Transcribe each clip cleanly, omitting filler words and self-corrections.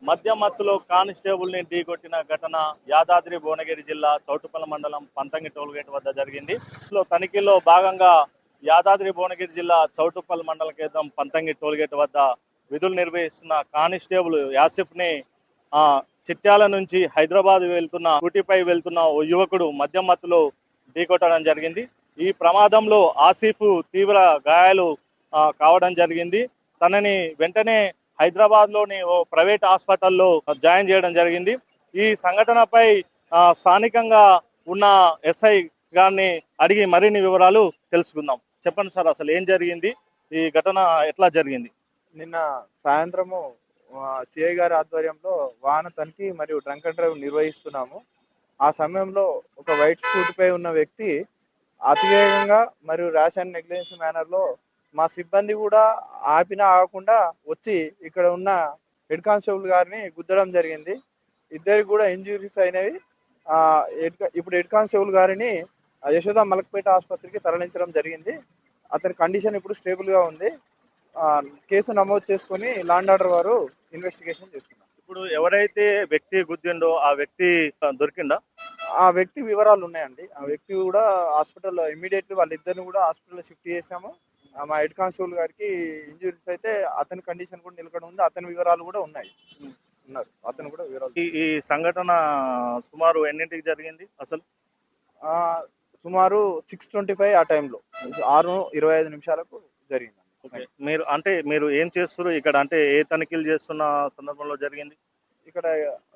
మద్యం మత్తులో కానిస్టేబుల్ ని ఢీకొట్టిన ఘటన యాదాద్రి భువనగిరి జిల్లా చౌటుప్పల్ మండలం పంతంగి టోల్గేట్ వద్ద జరిగింది. తనిఖీలో భాగంగా యాదాద్రి భువనగిరి జిల్లా చౌటుప్పల్ మండల కేంద్రం పంతంగి టోల్గేట్ వద్ద విధులు నిర్వహిస్తున్న కానిస్టేబుల్ యాసిఫ్ ని చిట్యాల నుంచి హైదరాబాద్ వెళ్తున్న స్కూటీపై వెళ్తున్న ఓ యువకుడు మద్యం మత్తులో ఢీకొట్టడం జరిగింది. ఈ ప్రమాదంలో ఆసిఫ్ తీవ్ర గాయాలు కావడం జరిగింది. తనని వెంటనే హైదరాబాద్ లోని ఓ ప్రైవేట్ హాస్పిటల్లో జాయిన్ చేయడం జరిగింది. ఈ సంఘటనపై స్థానికంగా ఉన్న ఎస్ఐ గారిని అడిగి మరిన్ని వివరాలు తెలుసుకుందాం. చెప్పండి సార్, అసలు ఏం జరిగింది, ఈ ఘటన ఎట్లా జరిగింది? నిన్న సాయంత్రము సిఐ గారి ఆధ్వర్యంలో వాహన తనిఖీ మరియు డ్రంక్ అండ్ డ్రైవ్ నిర్వహిస్తున్నాము. ఆ సమయంలో ఒక వైట్ స్కూటీపై ఉన్న వ్యక్తి అతివేగంగా మరియు ర్యాష్ అండ్ నెగ్లిజెన్స్ మేనర్ లో మా సిబ్బంది కూడా ఆగకుండా వచ్చి ఇక్కడ ఉన్న హెడ్ కానిస్టేబుల్ గారిని గుద్దడం జరిగింది. ఇద్దరికి కూడా ఇంజురీస్ అయినవి. ఇప్పుడు హెడ్ కానిస్టేబుల్ గారిని యశోద మలక్పేట ఆసుపత్రికి తరలించడం జరిగింది. అతని కండిషన్ ఇప్పుడు స్టేబుల్ గా ఉంది. కేసు నమోదు చేసుకుని లాండ్ ఆర్డర్ వారు ఇన్వెస్టిగేషన్ చేస్తున్నారు. ఇప్పుడు ఎవరైతే వ్యక్తి గుద్దిండో ఆ వ్యక్తి దొరికిందా? ఆ వ్యక్తి వివరాలు ఉన్నాయండి. ఆ వ్యక్తి కూడా హాస్పిటల్లో ఇమ్మీడియట్లీ వాళ్ళిద్దరిని కూడా హాస్పిటల్లో షిఫ్ట్ చేసినాము. మా హెడ్ కానిస్టేబుల్ గారికి ఇంజురీస్ అయితే అతని కండిషన్ కూడా నిలకడ ఉంది. అతని వివరాలు కూడా ఉన్నాయి. అతను కూడా వివరాలు. ఈ సంఘటన సుమారు ఎన్నింటికి జరిగింది? అసలు సుమారు 6:25 ఆ టైంలో 6:25 జరిగింది. మీరు ఏం చేస్తారు ఇక్కడ? అంటే ఏ తనిఖీలు చేస్తున్న సందర్భంలో జరిగింది? ఇక్కడ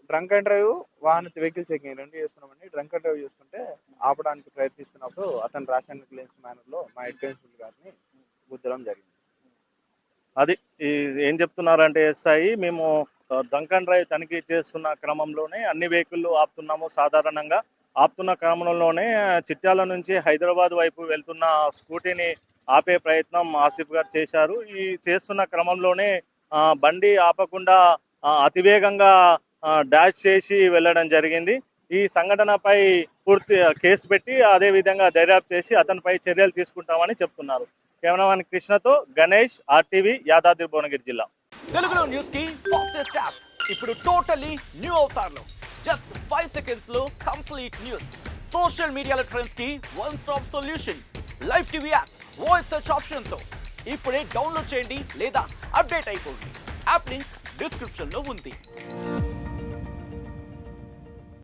డ్రంక్ అండ్ డ్రైవ్, వాహన వెహికల్ చెకింగ్ రెండు చేస్తున్నామండి. డ్రంక్ అండ్ డ్రైవ్ చేస్తుంటే ఆపడానికి ప్రయత్నిస్తున్నప్పుడు అతను ర్యాష్ అండ్ నెగ్లిజెన్స్ మేనర్ లో మా హెడ్ కానిస్టేబుల్ గారిని గుద్దడం జరిగింది. అది ఏం చెప్తున్నారంటే ఎస్ఐ, మేము డ్రంక్ అండ్ డ్రైవ్ తనిఖీ చేస్తున్న క్రమంలోనే అన్ని వెహికల్ ఆపుతున్నాము. సాధారణంగా ఆపుతున్న క్రమంలోనే చిట్యాల నుంచి హైదరాబాద్ వైపు వెళ్తున్న స్కూటీని ఆపే ప్రయత్నం ఆసిఫ్ గారు చేశారు. ఈ చేస్తున్న క్రమంలోనే బండి ఆపకుండా అతివేగంగా డాష్ చేసి వెళ్ళడం జరిగింది. ఈ సంఘటనపై పూర్తి కేసు పెట్టి అదే విధంగా దర్యాప్తు చేసి అతనిపై చర్యలు తీసుకుంటామని చెప్తున్నారు. కెమెరామెన్ కృష్ణతో గణేష్, RTV, యాదాద్రి భువనగిరి జిల్లా. తెలుగులో న్యూస్ కి ఫాస్టెస్ట్ యాప్ ఇప్పుడు టోటల్లీ న్యూ అవతార్లో జస్ట్ 5 seconds లో కంప్లీట్ న్యూస్. సోషల్ మీడియాలో ట్రెండ్స్ కి one stop solution. Live TV app voice search option తో ఇప్పుడే డౌన్లోడ్ చేయండి లేదా అప్డేట్ అయిపోండి. యాప్ లింక్ డిస్క్రిప్షన్ లో ఉంది.